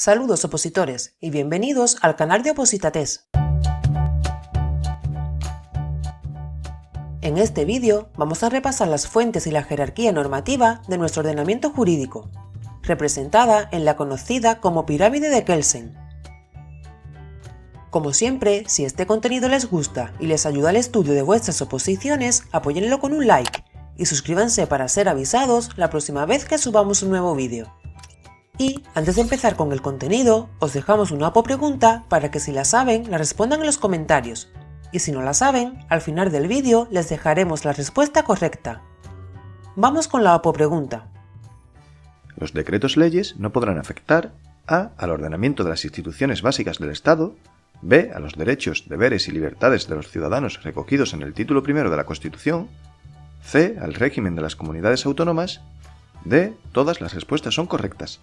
Saludos opositores y bienvenidos al canal de Opositates. En este vídeo vamos a repasar las fuentes y la jerarquía normativa de nuestro ordenamiento jurídico, representada en la conocida como pirámide de Kelsen. Como siempre, si este contenido les gusta y les ayuda al estudio de vuestras oposiciones, apóyenlo con un like y suscríbanse para ser avisados la próxima vez que subamos un nuevo vídeo. Y antes de empezar con el contenido, os dejamos una pregunta para que si la saben, la respondan en los comentarios. Y si no la saben, al final del vídeo les dejaremos la respuesta correcta. Vamos con la pregunta. Los decretos leyes no podrán afectar a. Al ordenamiento de las instituciones básicas del Estado, b. A los derechos, deberes y libertades de los ciudadanos recogidos en el título primero de la Constitución, c. Al régimen de las comunidades autónomas, d. Todas las respuestas son correctas.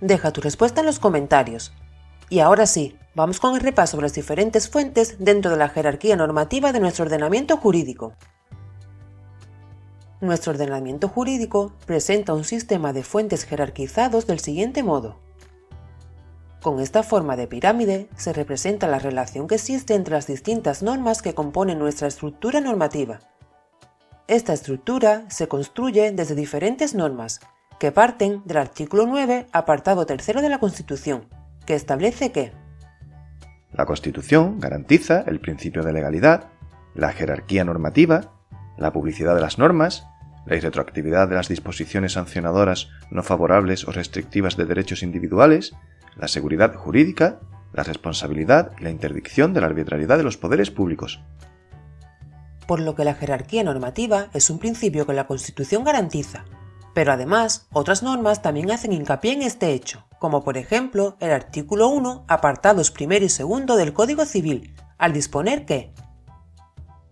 Deja tu respuesta en los comentarios. Y ahora sí, vamos con el repaso de las diferentes fuentes dentro de la jerarquía normativa de nuestro ordenamiento jurídico. Nuestro ordenamiento jurídico presenta un sistema de fuentes jerarquizados del siguiente modo. Con esta forma de pirámide se representa la relación que existe entre las distintas normas que componen nuestra estructura normativa. Esta estructura se construye desde diferentes normas, que parten del artículo 9, apartado 3 de la Constitución, que establece que la Constitución garantiza el principio de legalidad, la jerarquía normativa, la publicidad de las normas, la irretroactividad de las disposiciones sancionadoras no favorables o restrictivas de derechos individuales, la seguridad jurídica, la responsabilidad y la interdicción de la arbitrariedad de los poderes públicos. Por lo que la jerarquía normativa es un principio que la Constitución garantiza, pero además otras normas también hacen hincapié en este hecho, como por ejemplo el artículo 1, apartados 1 y 2 del Código Civil, al disponer que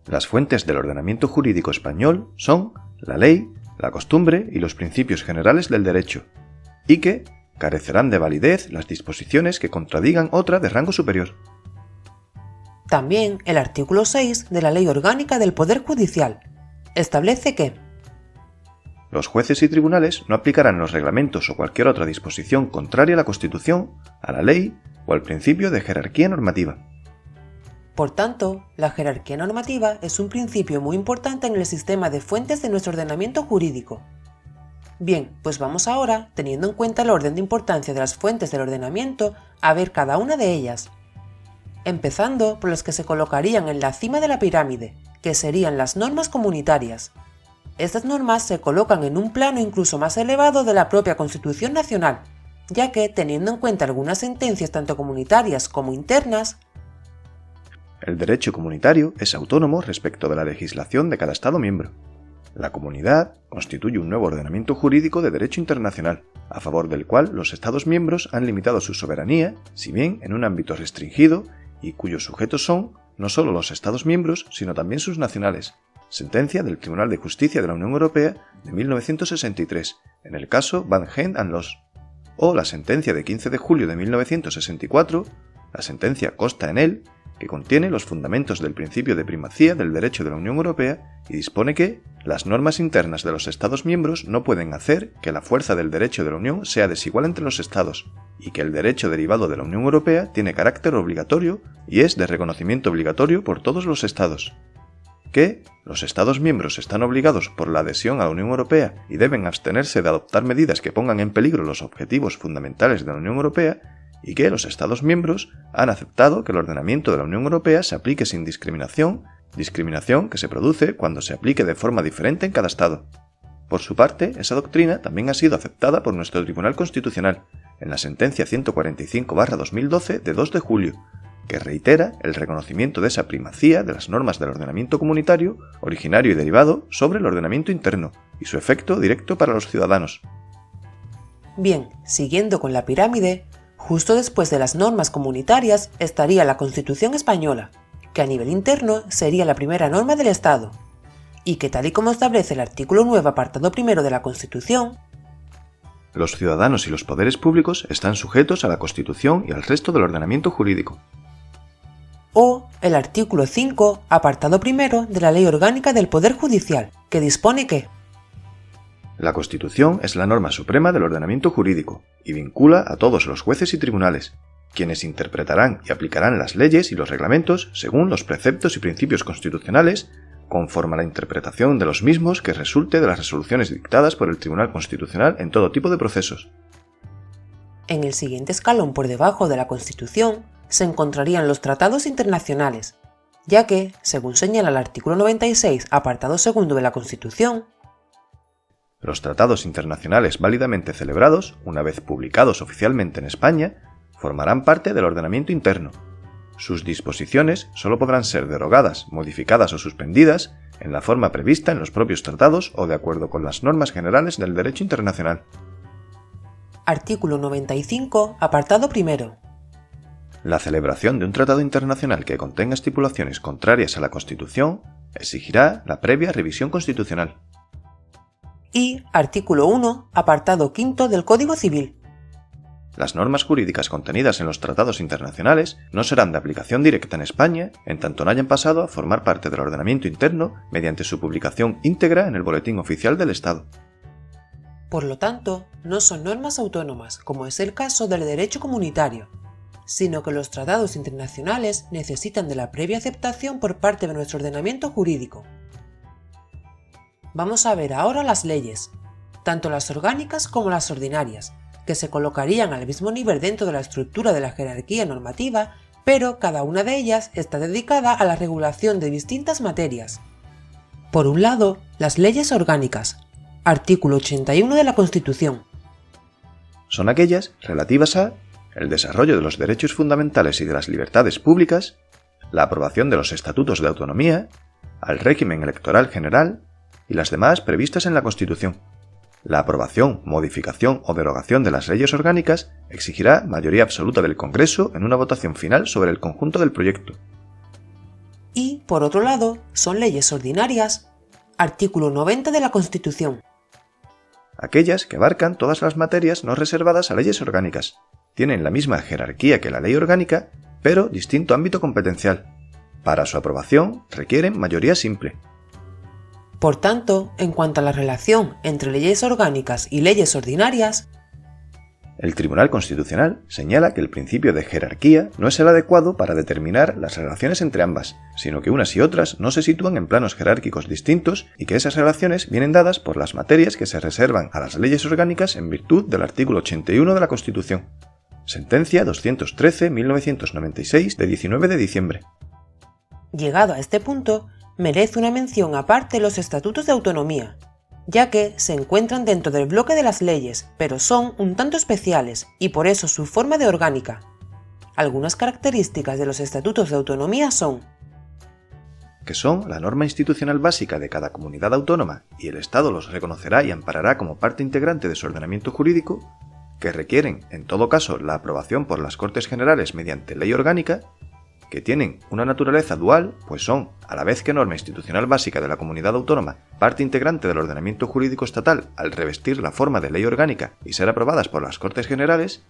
las fuentes del ordenamiento jurídico español son la ley, la costumbre y los principios generales del derecho, y que carecerán de validez las disposiciones que contradigan otra de rango superior. También el artículo 6 de la Ley Orgánica del Poder Judicial establece que los jueces y tribunales no aplicarán los reglamentos o cualquier otra disposición contraria a la Constitución, a la ley o al principio de jerarquía normativa. Por tanto, la jerarquía normativa es un principio muy importante en el sistema de fuentes de nuestro ordenamiento jurídico. Bien, pues vamos ahora, teniendo en cuenta el orden de importancia de las fuentes del ordenamiento, a ver cada una de ellas. Empezando por las que se colocarían en la cima de la pirámide, que serían las normas comunitarias. Estas normas se colocan en un plano incluso más elevado de la propia Constitución Nacional, ya que, teniendo en cuenta algunas sentencias tanto comunitarias como internas, el derecho comunitario es autónomo respecto de la legislación de cada Estado miembro. La comunidad constituye un nuevo ordenamiento jurídico de derecho internacional, a favor del cual los Estados miembros han limitado su soberanía, si bien en un ámbito restringido, y cuyos sujetos son no solo los Estados miembros, sino también sus nacionales. Sentencia del Tribunal de Justicia de la Unión Europea de 1963, en el caso Van Gent and Loos, o la sentencia de 15 de julio de 1964, la sentencia Costa en él, que contiene los fundamentos del principio de primacía del derecho de la Unión Europea y dispone que las normas internas de los Estados miembros no pueden hacer que la fuerza del derecho de la Unión sea desigual entre los Estados, y que el derecho derivado de la Unión Europea tiene carácter obligatorio y es de reconocimiento obligatorio por todos los Estados. Que los Estados miembros están obligados por la adhesión a la Unión Europea y deben abstenerse de adoptar medidas que pongan en peligro los objetivos fundamentales de la Unión Europea, y que los Estados miembros han aceptado que el ordenamiento de la Unión Europea se aplique sin discriminación que se produce cuando se aplique de forma diferente en cada Estado. Por su parte, esa doctrina también ha sido aceptada por nuestro Tribunal Constitucional, en la sentencia 145/2012 de 2 de julio, que reitera el reconocimiento de esa primacía de las normas del ordenamiento comunitario, originario y derivado, sobre el ordenamiento interno, y su efecto directo para los ciudadanos. Bien, siguiendo con la pirámide, justo después de las normas comunitarias estaría la Constitución española, que a nivel interno sería la primera norma del Estado, y que tal y como establece el artículo 9, apartado 1 de la Constitución, los ciudadanos y los poderes públicos están sujetos a la Constitución y al resto del ordenamiento jurídico. O el artículo 5, apartado 1 de la Ley Orgánica del Poder Judicial, que dispone que La Constitución es la norma suprema del ordenamiento jurídico y vincula a todos los jueces y tribunales, quienes interpretarán y aplicarán las leyes y los reglamentos según los preceptos y principios constitucionales, conforme a la interpretación de los mismos que resulte de las resoluciones dictadas por el Tribunal Constitucional en todo tipo de procesos. En el siguiente escalón por debajo de la Constitución se encontrarían los tratados internacionales, ya que, según señala el artículo 96, apartado segundo de la Constitución, los tratados internacionales válidamente celebrados, una vez publicados oficialmente en España, formarán parte del ordenamiento interno. Sus disposiciones solo podrán ser derogadas, modificadas o suspendidas en la forma prevista en los propios tratados o de acuerdo con las normas generales del derecho internacional. Artículo 95, apartado primero. La celebración de un tratado internacional que contenga estipulaciones contrarias a la Constitución exigirá la previa revisión constitucional. Y artículo 1, apartado quinto del Código Civil. Las normas jurídicas contenidas en los tratados internacionales no serán de aplicación directa en España en tanto no hayan pasado a formar parte del ordenamiento interno mediante su publicación íntegra en el Boletín Oficial del Estado. Por lo tanto, no son normas autónomas, como es el caso del derecho comunitario, sino que los tratados internacionales necesitan de la previa aceptación por parte de nuestro ordenamiento jurídico. Vamos a ver ahora las leyes, tanto las orgánicas como las ordinarias, que se colocarían al mismo nivel dentro de la estructura de la jerarquía normativa, pero cada una de ellas está dedicada a la regulación de distintas materias. Por un lado, las leyes orgánicas, artículo 81 de la Constitución. Son aquellas relativas a el desarrollo de los derechos fundamentales y de las libertades públicas, la aprobación de los estatutos de autonomía, al régimen electoral general y las demás previstas en la Constitución. La aprobación, modificación o derogación de las leyes orgánicas exigirá mayoría absoluta del Congreso en una votación final sobre el conjunto del proyecto. Y, por otro lado, son leyes ordinarias, artículo 90 de la Constitución. Aquellas que abarcan todas las materias no reservadas a leyes orgánicas. Tienen la misma jerarquía que la ley orgánica, pero distinto ámbito competencial. Para su aprobación requieren mayoría simple. Por tanto, en cuanto a la relación entre leyes orgánicas y leyes ordinarias, el Tribunal Constitucional señala que el principio de jerarquía no es el adecuado para determinar las relaciones entre ambas, sino que unas y otras no se sitúan en planos jerárquicos distintos y que esas relaciones vienen dadas por las materias que se reservan a las leyes orgánicas en virtud del artículo 81 de la Constitución. Sentencia 213/1996 de 19 de diciembre. Llegado a este punto, merece una mención aparte los estatutos de autonomía, ya que se encuentran dentro del bloque de las leyes, pero son un tanto especiales y por eso su forma de orgánica. Algunas características de los estatutos de autonomía son que son la norma institucional básica de cada comunidad autónoma y el Estado los reconocerá y amparará como parte integrante de su ordenamiento jurídico, que requieren, en todo caso, la aprobación por las Cortes Generales mediante ley orgánica, que tienen una naturaleza dual, pues son, a la vez que norma institucional básica de la comunidad autónoma, parte integrante del ordenamiento jurídico estatal al revestir la forma de ley orgánica y ser aprobadas por las Cortes Generales,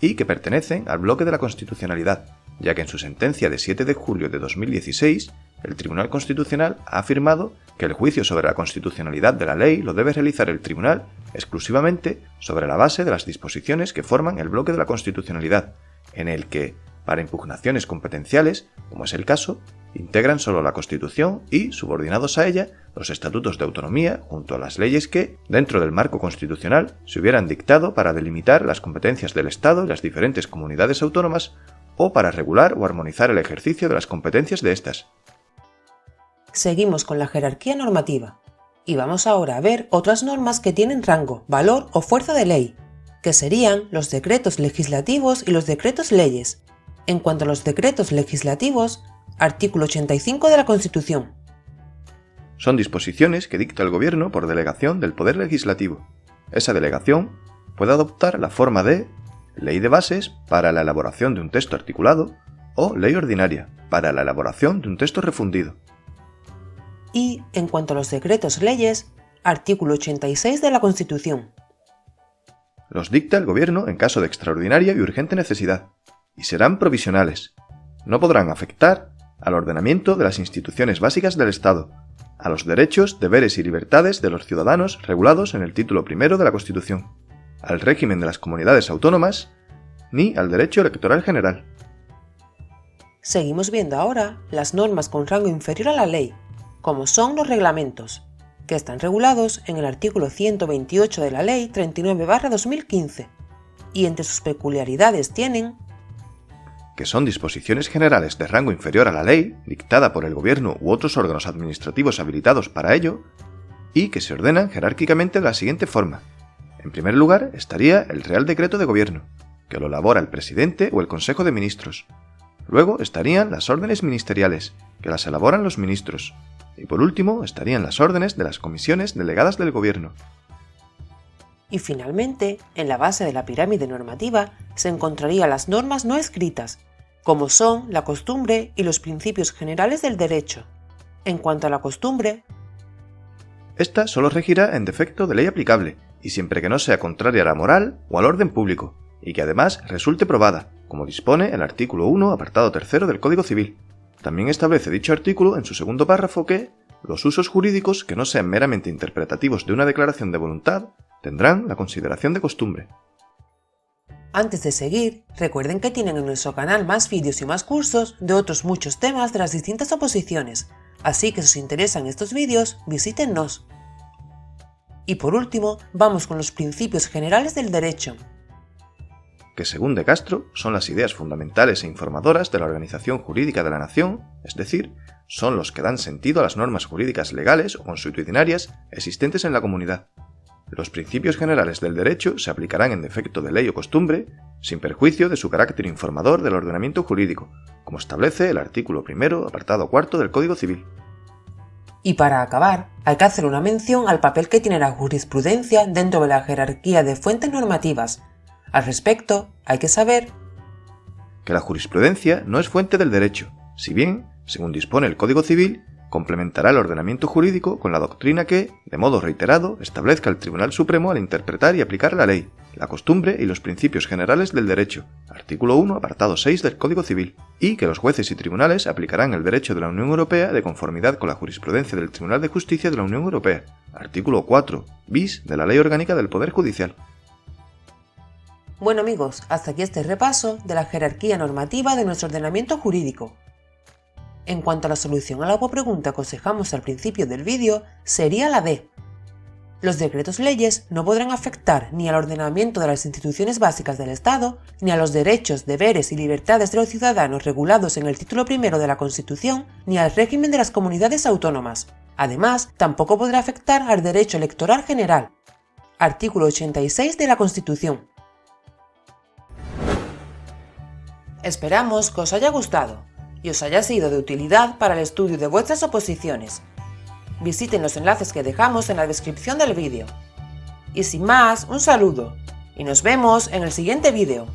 y que pertenecen al bloque de la constitucionalidad, ya que en su sentencia de 7 de julio de 2016, el Tribunal Constitucional ha afirmado que el juicio sobre la constitucionalidad de la ley lo debe realizar el Tribunal exclusivamente sobre la base de las disposiciones que forman el bloque de la constitucionalidad, en el que, para impugnaciones competenciales, como es el caso, integran solo la Constitución y, subordinados a ella, los estatutos de autonomía junto a las leyes que, dentro del marco constitucional, se hubieran dictado para delimitar las competencias del Estado y las diferentes comunidades autónomas o para regular o armonizar el ejercicio de las competencias de estas. Seguimos con la jerarquía normativa y vamos ahora a ver otras normas que tienen rango, valor o fuerza de ley, que serían los decretos legislativos y los decretos leyes. En cuanto a los decretos legislativos, artículo 85 de la Constitución. Son disposiciones que dicta el Gobierno por delegación del Poder Legislativo. Esa delegación puede adoptar la forma de ley de bases para la elaboración de un texto articulado o ley ordinaria para la elaboración de un texto refundido. Y, en cuanto a los decretos leyes, artículo 86 de la Constitución. Los dicta el Gobierno en caso de extraordinaria y urgente necesidad, y serán provisionales. No podrán afectar al ordenamiento de las instituciones básicas del Estado, a los derechos, deberes y libertades de los ciudadanos regulados en el título primero de la Constitución, al régimen de las comunidades autónomas, ni al derecho electoral general. Seguimos viendo ahora las normas con rango inferior a la ley, como son los reglamentos, que están regulados en el artículo 128 de la Ley 39/2015, y entre sus peculiaridades tienen que son disposiciones generales de rango inferior a la ley, dictada por el Gobierno u otros órganos administrativos habilitados para ello, y que se ordenan jerárquicamente de la siguiente forma. En primer lugar estaría el Real Decreto de Gobierno, que lo elabora el Presidente o el Consejo de Ministros. Luego estarían las órdenes ministeriales, que las elaboran los ministros. Y por último estarían las órdenes de las comisiones delegadas del Gobierno. Y finalmente, en la base de la pirámide normativa se encontrarían las normas no escritas, como son la costumbre y los principios generales del derecho. En cuanto a la costumbre, esta solo regirá en defecto de ley aplicable, y siempre que no sea contraria a la moral o al orden público, y que además resulte probada, como dispone el artículo 1, apartado 3 del Código Civil. También establece dicho artículo en su segundo párrafo que los usos jurídicos que no sean meramente interpretativos de una declaración de voluntad tendrán la consideración de costumbre. Antes de seguir, recuerden que tienen en nuestro canal más vídeos y más cursos de otros muchos temas de las distintas oposiciones, así que si os interesan estos vídeos, visítennos. Y por último, vamos con los principios generales del derecho, que según De Castro son las ideas fundamentales e informadoras de la organización jurídica de la nación, es decir, son los que dan sentido a las normas jurídicas legales o consuetudinarias existentes en la comunidad. Los principios generales del derecho se aplicarán en defecto de ley o costumbre, sin perjuicio de su carácter informador del ordenamiento jurídico, como establece el artículo 1, apartado 4 del Código Civil. Y para acabar, hay que hacer una mención al papel que tiene la jurisprudencia dentro de la jerarquía de fuentes normativas. Al respecto, hay que saber que la jurisprudencia no es fuente del derecho, si bien, según dispone el Código Civil, complementará el ordenamiento jurídico con la doctrina que, de modo reiterado, establezca el Tribunal Supremo al interpretar y aplicar la ley, la costumbre y los principios generales del derecho, artículo 1, apartado 6 del Código Civil, y que los jueces y tribunales aplicarán el derecho de la Unión Europea de conformidad con la jurisprudencia del Tribunal de Justicia de la Unión Europea, artículo 4 bis de la Ley Orgánica del Poder Judicial. Bueno amigos, hasta aquí este repaso de la jerarquía normativa de nuestro ordenamiento jurídico. En cuanto a la solución a la pregunta que os dejamos al principio del vídeo, sería la D. Los decretos leyes no podrán afectar ni al ordenamiento de las instituciones básicas del Estado, ni a los derechos, deberes y libertades de los ciudadanos regulados en el título primero de la Constitución, ni al régimen de las comunidades autónomas. Además, tampoco podrá afectar al derecho electoral general. Artículo 86 de la Constitución. Esperamos que os haya gustado y os haya sido de utilidad para el estudio de vuestras oposiciones. Visiten los enlaces que dejamos en la descripción del vídeo. Y sin más, un saludo y nos vemos en el siguiente vídeo.